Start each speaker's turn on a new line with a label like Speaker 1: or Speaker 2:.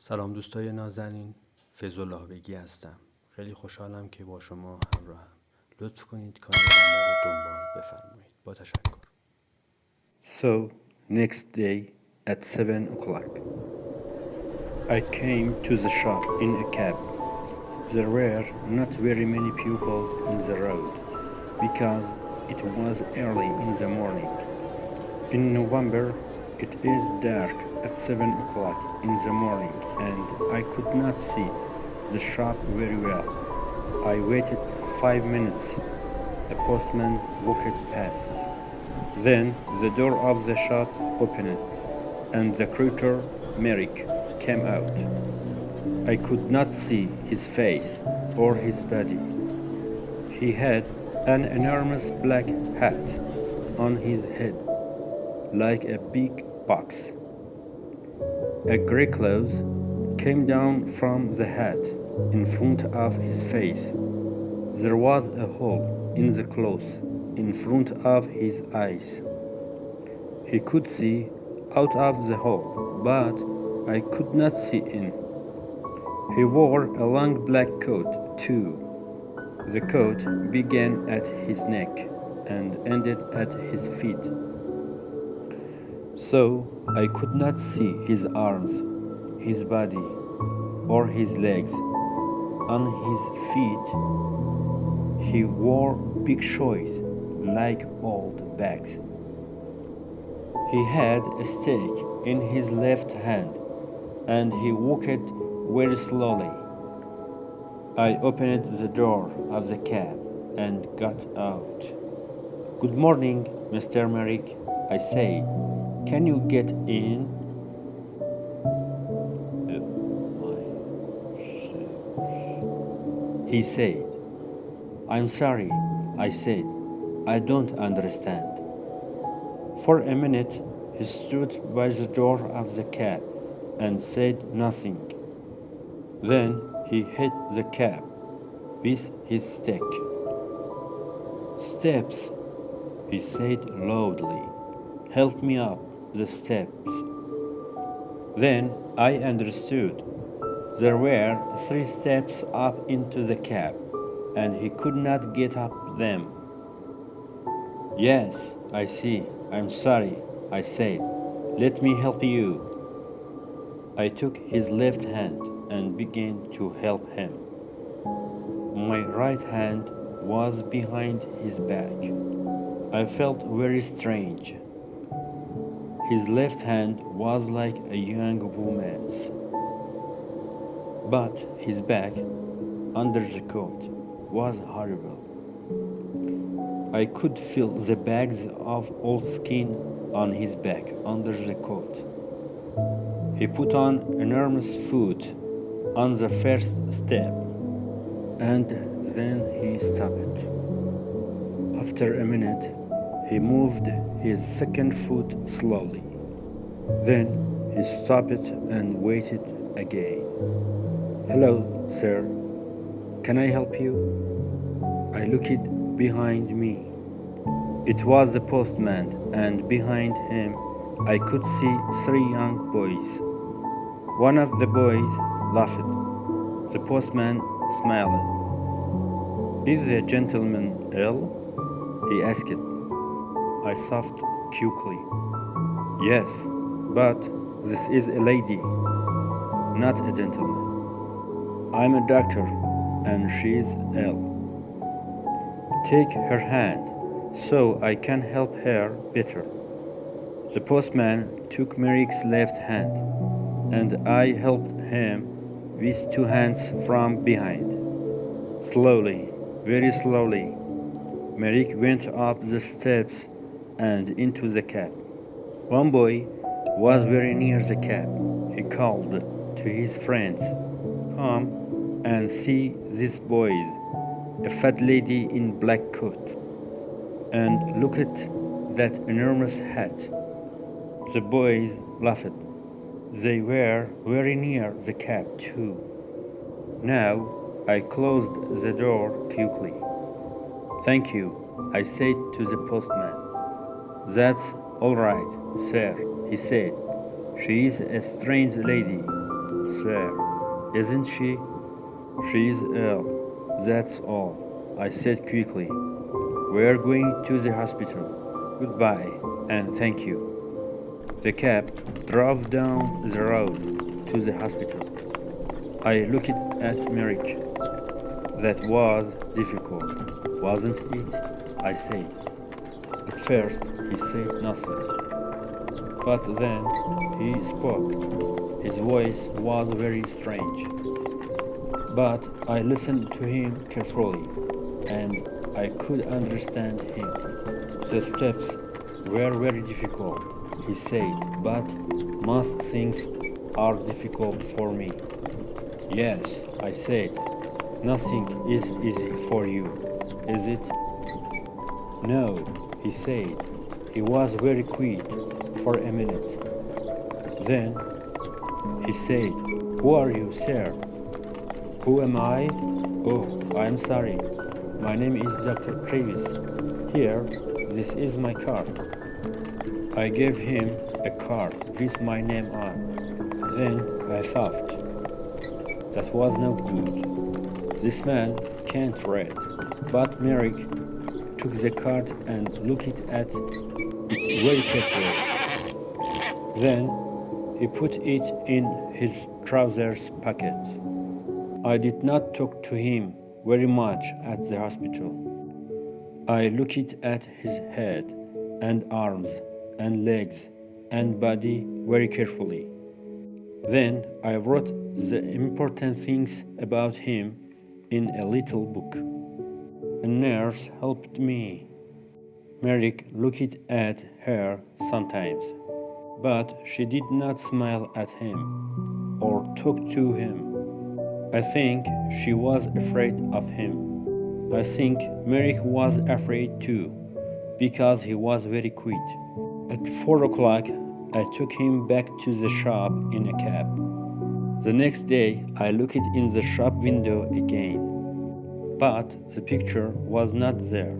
Speaker 1: سلام دوستای نازنین، feizollahbeigi هستم. خیلی خوشحالم که با شما همراهم. لطف کنید کانال بنده رو دنبال بفرمایید. با تشکر.
Speaker 2: So, next day at 7 o'clock, I came to the shop in a cab. There were not very many people in the road because it was early in the morning. In November, it is dark at 7 o'clock in the morning and I could not see the shop very well. I waited 5 minutes. A postman walked past. Then the door of the shop opened and the creature Merrick came out. I could not see his face or his body. He had an enormous black hat on his head, like a big box. A grey cloth came down from the hat in front of his face. There was a hole in the cloth in front of his eyes. He could see out of the hole, but I could not see in. He wore a long black coat too. The coat began at his neck and ended at his feet. So I could not see his arms, his body, or his legs. On his feet, he wore big shoes like old bags. He had a stick in his left hand and he walked very slowly. I opened the door of the cab and got out. "Good morning, Mr. Merrick," I said. "Can you get in?" He said. "I'm sorry," I said. "I don't understand." For a minute, he stood by the door of the cab and said nothing. Then he hit the cab with his stick. "Steps," he said loudly. "Help me up the steps." Then I understood. There were 3 steps up into the cab, and he could not get up them. "Yes, I see. I'm sorry," I said. "Let me help you." I took his left hand and began to help him. My right hand was behind his back. I felt very strange. His left hand was like a young woman's, but his back, under the coat, was horrible. I could feel the bags of old skin on his back under the coat. He put on enormous foot on the first step, and then he stopped. After a minute, he moved his second foot slowly. Then he stopped and waited again. "Hello, sir. Can I help you?" I looked behind me. It was the postman, and behind him I could see 3 young boys. One of the boys laughed. The postman smiled. "Is the gentleman ill?" he asked. I sobbed quickly. "Yes, but this is a lady, not a gentleman. I'm a doctor, and she's ill. Take her hand, so I can help her better." The postman took Merrick's left hand, and I helped him with 2 hands from behind. Slowly, very slowly, Merrick went up the steps and into the cab. One boy was very near the cab. He called to his friends, "Come and see these boys, a fat lady in black coat, and look at that enormous hat." The boys laughed. They were very near the cab too. Now I closed the door quickly. "Thank you," I said to the postman. "That's all right, sir," he said. "She is a strange lady. sir. Isn't she? She is ill. That's all, I said quickly. We're going to the hospital. Goodbye, and thank you. The cab drove down the road to the hospital. I looked at Merrick. That was difficult, wasn't it? I said. At first, he said nothing. But then he spoke. His voice was very strange. But I listened to him carefully, and I could understand him. The steps were very difficult, he said, but most things are difficult for me. Yes, I said, nothing is easy for you, is it? No, he said. He was very quiet for a minute. Then he said, who are you, sir? Who am I? Oh, I am sorry. My name is Dr. Travis. Here, this is my card. I gave him a card with my name on. Then I thought, that was no good. This man can't read. But Merrick took the card and looked at it very carefully. Then he put it in his trousers pocket. I did not talk to him very much at the hospital. I looked at his head and arms and legs and body very carefully. Then I wrote the important things about him in a little book. A nurse helped me. Merrick looked at her sometimes, but she did not smile at him or talk to him. I think she was afraid of him. I think Merrick was afraid too, because he was very quiet. At 4 o'clock, I took him back to the shop in a cab. The next day, I looked in the shop window again, but the picture was not there.